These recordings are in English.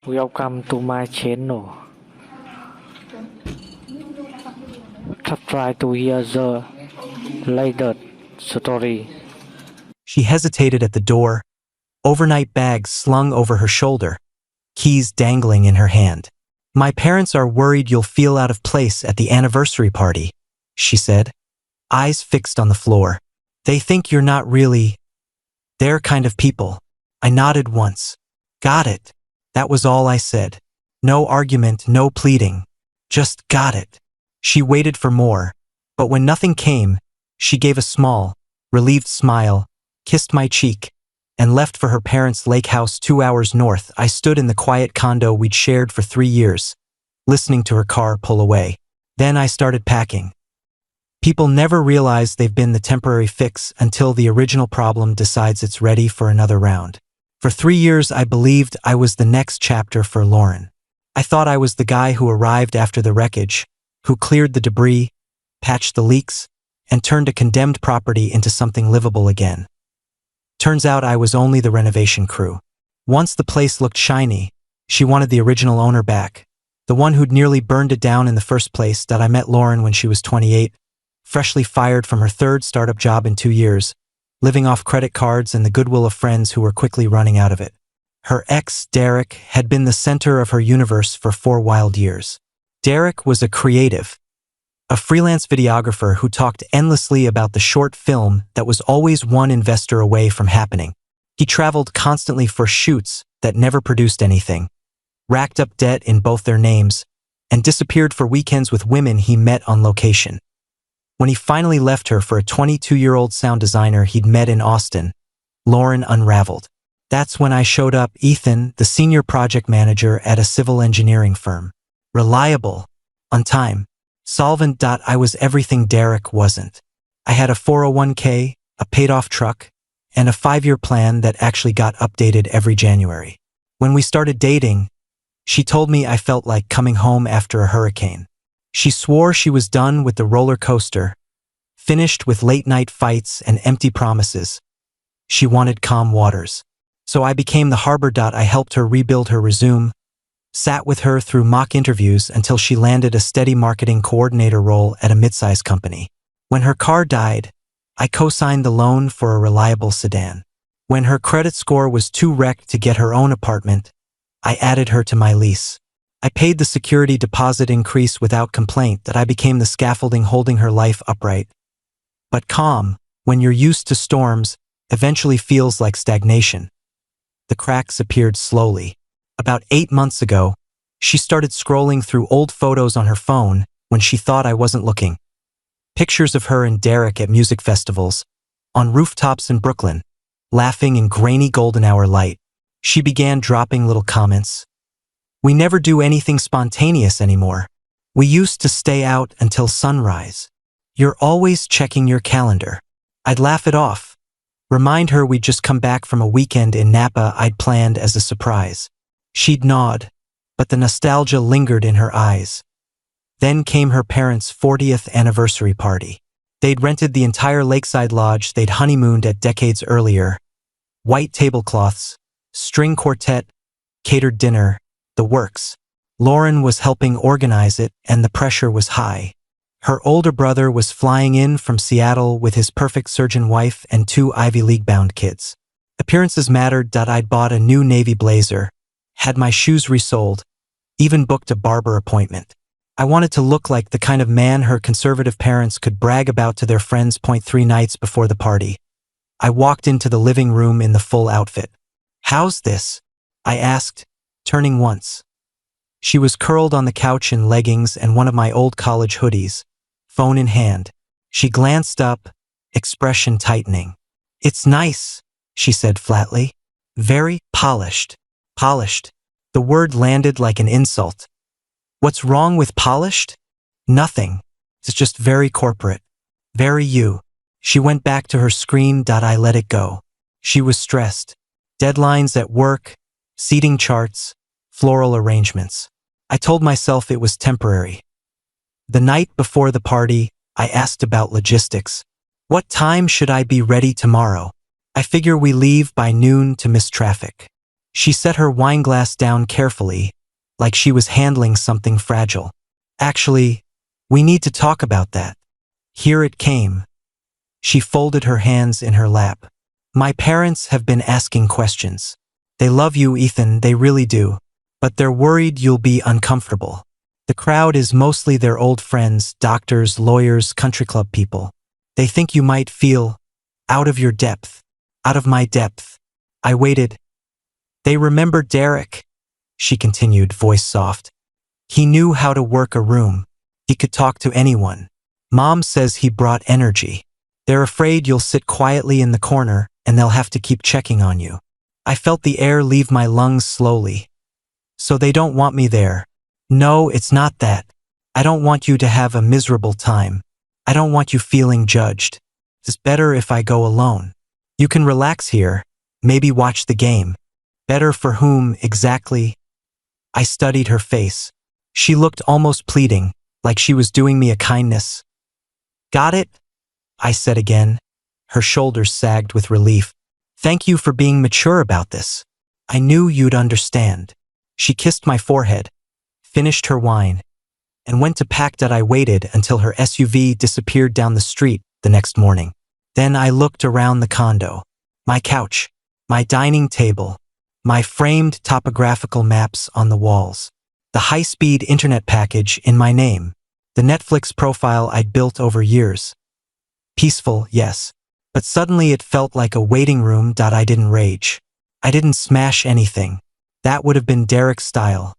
Welcome to my channel. Try to hear the latest story. She hesitated at the door, overnight bags slung over her shoulder, keys dangling in her hand. "My parents are worried you'll feel out of place at the anniversary party," she said, eyes fixed on the floor. "They think you're not really their kind of people." I nodded once. "Got it." That was all I said. No argument, no pleading. Just got it. She waited for more, but when nothing came, she gave a small, relieved smile, kissed my cheek, and left for her parents' lake house 2 hours north. I stood in the quiet condo we'd shared for 3 years, listening to her car pull away. Then I started packing. People never realize they've been the temporary fix until the original problem decides it's ready for another round. For 3 years, I believed I was the next chapter for Lauren. I thought I was the guy who arrived after the wreckage, who cleared the debris, patched the leaks, and turned a condemned property into something livable again. Turns out I was only the renovation crew. Once the place looked shiny, she wanted the original owner back, the one who'd nearly burned it down in the first place. I met Lauren when she was 28, freshly fired from her third startup job in 2 years, living off credit cards and the goodwill of friends who were quickly running out of it. Her ex, Derek, had been the center of her universe for 4 wild years. Derek was a creative, a freelance videographer who talked endlessly about the short film that was always one investor away from happening. He traveled constantly for shoots that never produced anything, racked up debt in both their names, and disappeared for weekends with women he met on location. When he finally left her for a 22-year-old sound designer he'd met in Austin, Lauren unraveled. That's when I showed up, Ethan, the senior project manager at a civil engineering firm. Reliable, on time, solvent. I was everything Derek wasn't. I had a 401k, a paid-off truck, and a 5-year plan that actually got updated every January. When we started dating, she told me I felt like coming home after a hurricane. She swore she was done with the roller coaster, finished with late-night fights and empty promises. She wanted calm waters. So I became the harbor. I helped her rebuild her resume, sat with her through mock interviews until she landed a steady marketing coordinator role at a mid-sized company. When her car died, I co-signed the loan for a reliable sedan. When her credit score was too wrecked to get her own apartment, I added her to my lease. I paid the security deposit increase without complaint. I became the scaffolding holding her life upright. But calm, when you're used to storms, eventually feels like stagnation. The cracks appeared slowly. About 8 months ago, she started scrolling through old photos on her phone when she thought I wasn't looking. Pictures of her and Derek at music festivals, on rooftops in Brooklyn, laughing in grainy golden hour light. She began dropping little comments. "We never do anything spontaneous anymore. We used to stay out until sunrise. You're always checking your calendar." I'd laugh it off, remind her we'd just come back from a weekend in Napa I'd planned as a surprise. She'd nod, but the nostalgia lingered in her eyes. Then came her parents' 40th anniversary party. They'd rented the entire lakeside lodge they'd honeymooned at decades earlier. White tablecloths, string quartet, catered dinner, the works. Lauren was helping organize it, and the pressure was high. Her older brother was flying in from Seattle with his perfect surgeon wife and 2 Ivy League-bound kids. Appearances mattered. I'd bought a new navy blazer, had my shoes resoled, even booked a barber appointment. I wanted to look like the kind of man her conservative parents could brag about to their friends. 3 nights before the party, I walked into the living room in the full outfit. "How's this?" I asked, turning once. She was curled on the couch in leggings and one of my old college hoodies, phone in hand. She glanced up, expression tightening. "It's nice," she said flatly. "Very polished." Polished. The word landed like an insult. What's wrong with polished? Nothing. It's just very corporate. Very you. She went back to her screen. I let it go. She was stressed. Deadlines at work, seating charts, floral arrangements. I told myself it was temporary. The night before the party, I asked about logistics. "What time should I be ready tomorrow? I figure we leave by noon to miss traffic." She set her wine glass down carefully, like she was handling something fragile. Actually, we need to talk about that. Here it came. She folded her hands in her lap. My parents have been asking questions. They love you, Ethan, they really do. But they're worried you'll be uncomfortable. The crowd is mostly their old friends, doctors, lawyers, country club people. They think you might feel out of your depth. Out of my depth. I waited. They remember Derek, she continued, voice soft. He knew how to work a room. He could talk to anyone. Mom says he brought energy. They're afraid you'll sit quietly in the corner and they'll have to keep checking on you. I felt the air leave my lungs slowly. So they don't want me there. No, it's not that. I don't want you to have a miserable time. I don't want you feeling judged. It's better if I go alone. You can relax here, maybe watch the game. Better for whom, exactly? I studied her face. She looked almost pleading, like she was doing me a kindness. Got it? I said again. Her shoulders sagged with relief. Thank you for being mature about this. I knew you'd understand. She kissed my forehead, finished her wine, and went to pack. I waited until her SUV disappeared down the street the next morning. Then I looked around the condo. My couch, my dining table, my framed topographical maps on the walls, the high-speed internet package in my name, the Netflix profile I'd built over years. Peaceful, yes, but suddenly it felt like a waiting room. I didn't rage. I didn't smash anything. That would have been Derek's style.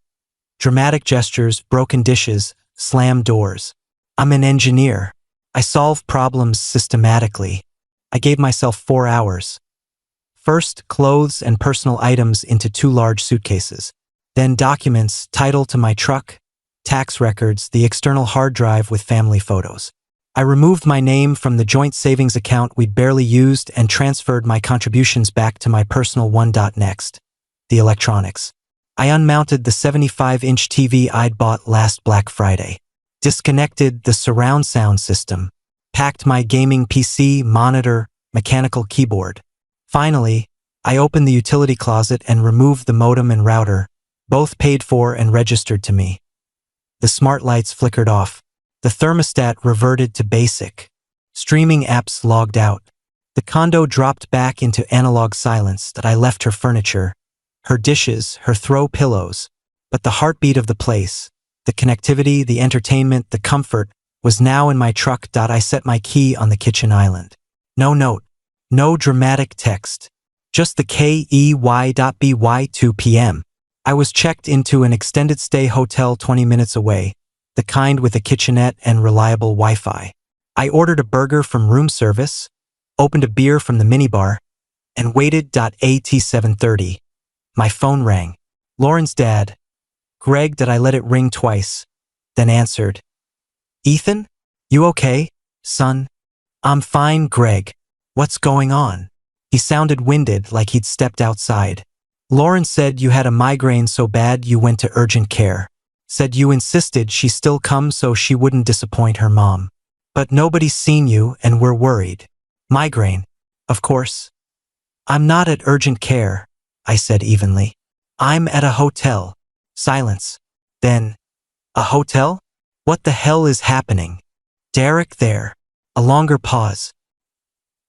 Dramatic gestures, broken dishes, slammed doors. I'm an engineer. I solve problems systematically. I gave myself 4 hours. First, clothes and personal items into 2 large suitcases. Then documents, title to my truck, tax records, the external hard drive with family photos. I removed my name from the joint savings account we'd barely used and transferred my contributions back to my personal one. Next, the electronics. I unmounted the 75-inch TV I'd bought last Black Friday. Disconnected the surround sound system. Packed my gaming PC, monitor, mechanical keyboard. Finally, I opened the utility closet and removed the modem and router, both paid for and registered to me. The smart lights flickered off. The thermostat reverted to basic. Streaming apps logged out. The condo dropped back into analog silence. I left her furniture, her dishes, her throw pillows. But the heartbeat of the place, the connectivity, the entertainment, the comfort, was now in my truck. I set my key on the kitchen island. No note. No dramatic text. Just the KEY.BY 2 p.m. I was checked into an extended stay hotel 20 minutes away, the kind with a kitchenette and reliable Wi-Fi. I ordered a burger from room service, opened a beer from the minibar, and waited. At 7:30. My phone rang. Lauren's dad. Greg. I let it ring twice, then answered. Ethan? You okay, son? I'm fine, Greg. What's going on? He sounded winded, like he'd stepped outside. Lauren said you had a migraine so bad you went to urgent care. Said you insisted she still come so she wouldn't disappoint her mom. But nobody's seen you and we're worried. Migraine, of course. I'm not at urgent care, I said evenly. I'm at a hotel. Silence. Then, a hotel? What the hell is happening? Derek there. A longer pause.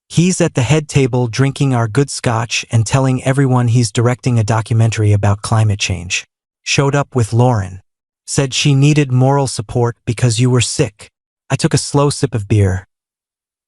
He's at the head table drinking our good scotch and telling everyone he's directing a documentary about climate change. Showed up with Lauren. Said she needed moral support because you were sick. I took a slow sip of beer.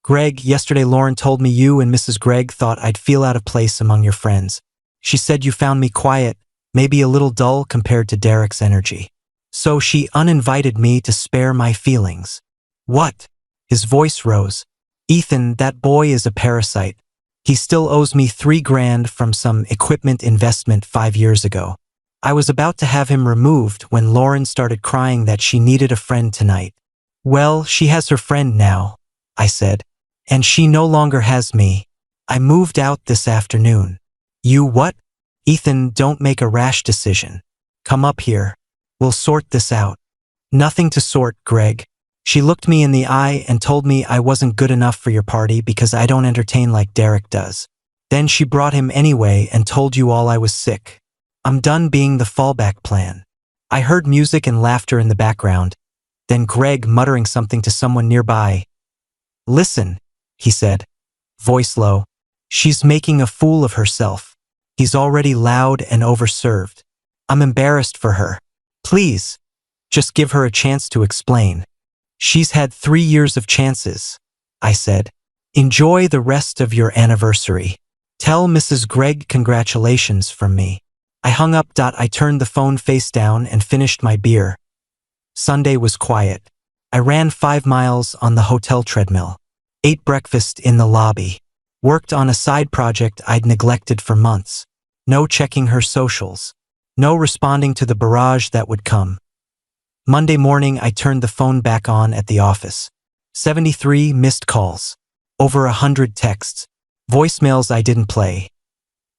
Greg, yesterday Lauren told me you and Mrs. Gregg thought I'd feel out of place among your friends. She said you found me quiet, maybe a little dull compared to Derek's energy. So she uninvited me to spare my feelings. What? His voice rose. Ethan, that boy is a parasite. He still owes me $3,000 from some equipment investment 5 years ago. I was about to have him removed when Lauren started crying that she needed a friend tonight. Well, she has her friend now, I said. And she no longer has me. I moved out this afternoon. You what? Ethan, don't make a rash decision. Come up here. We'll sort this out. Nothing to sort, Greg. She looked me in the eye and told me I wasn't good enough for your party because I don't entertain like Derek does. Then she brought him anyway and told you all I was sick. I'm done being the fallback plan. I heard music and laughter in the background, then Greg muttering something to someone nearby. Listen, he said, voice low. She's making a fool of herself. He's already loud and overserved. I'm embarrassed for her. Please, just give her a chance to explain. She's had 3 years of chances, I said. Enjoy the rest of your anniversary. Tell Mrs. Gregg congratulations from me. I hung up. I turned the phone face down and finished my beer. Sunday was quiet. I ran 5 miles on the hotel treadmill, ate breakfast in the lobby, worked on a side project I'd neglected for months. No checking her socials. No responding to the barrage that would come. Monday morning, I turned the phone back on at the office. 73 missed calls. Over 100 texts. Voicemails I didn't play.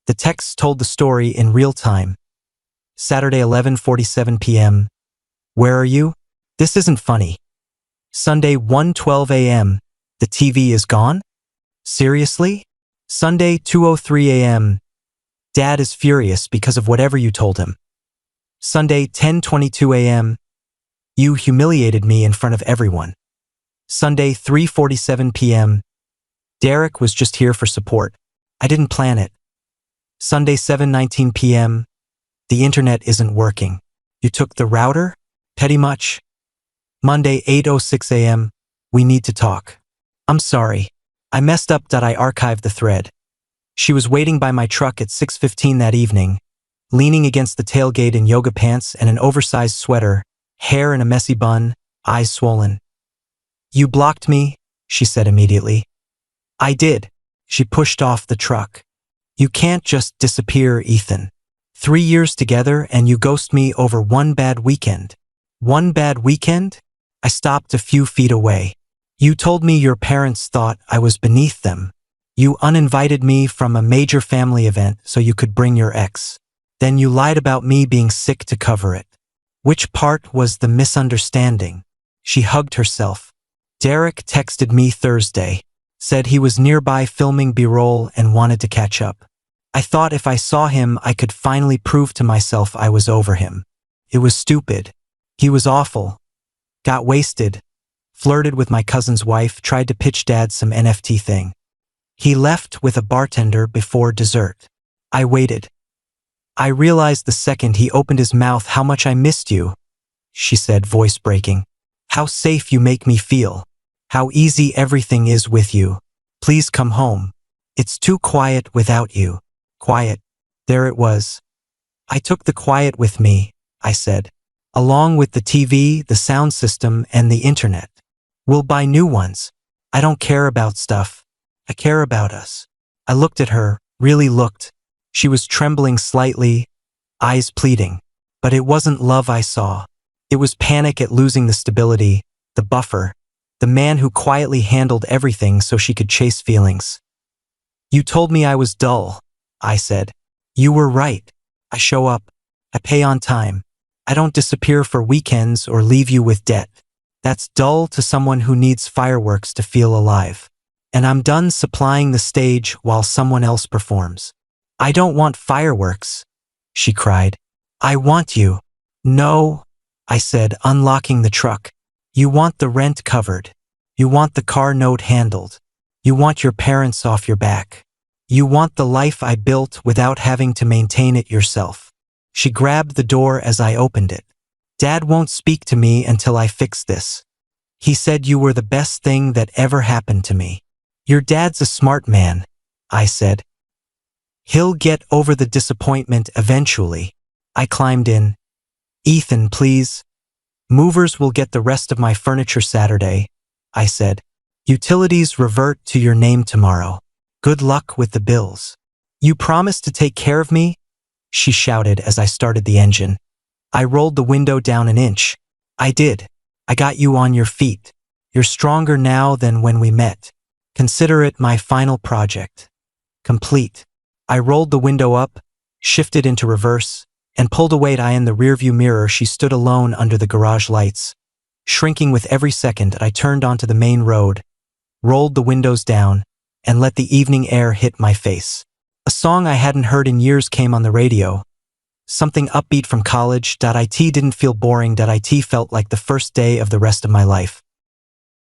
The texts told the story in real time. Saturday 11:47 p.m. Where are you? This isn't funny. Sunday 1:12 a.m. The TV is gone? Seriously? Sunday 2:03 a.m. Dad is furious because of whatever you told him. Sunday 10:22 a.m. You humiliated me in front of everyone. Sunday 3:47 p.m. Derek was just here for support. I didn't plan it. Sunday 7:19 p.m. The internet isn't working. You took the router? Petty much. Monday 8:06 a.m. We need to talk. I'm sorry. I messed up. I archived the thread. She was waiting by my truck at 6:15 that evening, leaning against the tailgate in yoga pants and an oversized sweater, hair in a messy bun, eyes swollen. You blocked me, she said immediately. I did. She pushed off the truck. You can't just disappear, Ethan. 3 years together and you ghost me over one bad weekend. One bad weekend? I stopped a few feet away. You told me your parents thought I was beneath them. You uninvited me from a major family event so you could bring your ex. Then you lied about me being sick to cover it. Which part was the misunderstanding? She hugged herself. Derek texted me Thursday, said he was nearby filming B-roll and wanted to catch up. I thought if I saw him, I could finally prove to myself I was over him. It was stupid. He was awful. Got wasted. Flirted with my cousin's wife, tried to pitch Dad some NFT thing. He left with a bartender before dessert. I waited. I realized the second he opened his mouth how much I missed you, she said, voice breaking. How safe you make me feel. How easy everything is with you. Please come home. It's too quiet without you. Quiet. There it was. I took the quiet with me, I said. Along with the TV, the sound system, and the internet. We'll buy new ones. I don't care about stuff. I care about us. I looked at her, really looked. She was trembling slightly, eyes pleading. But it wasn't love I saw. It was panic at losing the stability, the buffer, the man who quietly handled everything so she could chase feelings. You told me I was dull, I said. You were right. I show up. I pay on time. I don't disappear for weekends or leave you with debt. That's dull to someone who needs fireworks to feel alive. And I'm done supplying the stage while someone else performs. I don't want fireworks, she cried. I want you. No, I said, unlocking the truck. You want the rent covered. You want the car note handled. You want your parents off your back. You want the life I built without having to maintain it yourself. She grabbed the door as I opened it. Dad won't speak to me until I fix this. He said you were the best thing that ever happened to me. Your dad's a smart man, I said. He'll get over the disappointment eventually. I climbed in. Ethan, please. Movers will get the rest of my furniture Saturday, I said. Utilities revert to your name tomorrow. Good luck with the bills. You promise to take care of me? She shouted as I started the engine. I rolled the window down an inch. I did. I got you on your feet. You're stronger now than when we met. Consider it my final project. Complete. I rolled the window up, shifted into reverse, and pulled away. In the rearview mirror, she stood alone under the garage lights. Shrinking with every second, I turned onto the main road, rolled the windows down, and let the evening air hit my face. A song I hadn't heard in years came on the radio. Something upbeat from college. It didn't feel boring. It felt like the first day of the rest of my life.